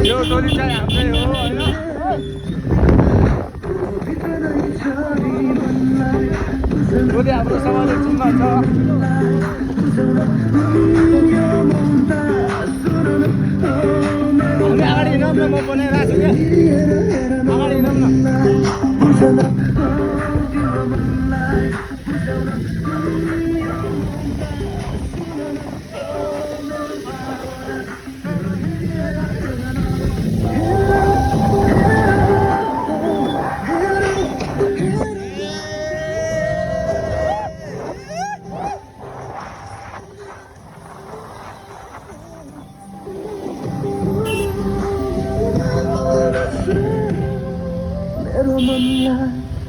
यो टोली चाहिँ हाम्रै हो हैन टोली हाम्रो समाजले चिन्नुहुन्छ हामी अगाडि हिँडौँ न म बनाइरहेको छु क्या अगाडि हिँडौँ न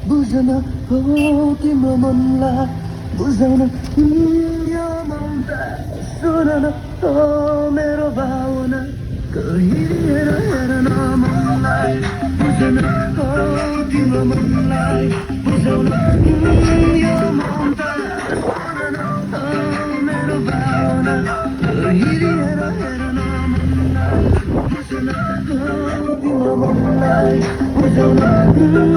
बुझ्न हो तिम्रो मनलाई बुझाउन यो मन त सुन न हो मेरो भावना कहिलेर हेर्न मनलाई बुझ्न हो तिम्रो मनलाई बुझाउन यो मन त सुन न हो मेरो भावना कहिलेर हेर्न मनलाई बुझ्न हो तिम्रो मनलाई बुझाउन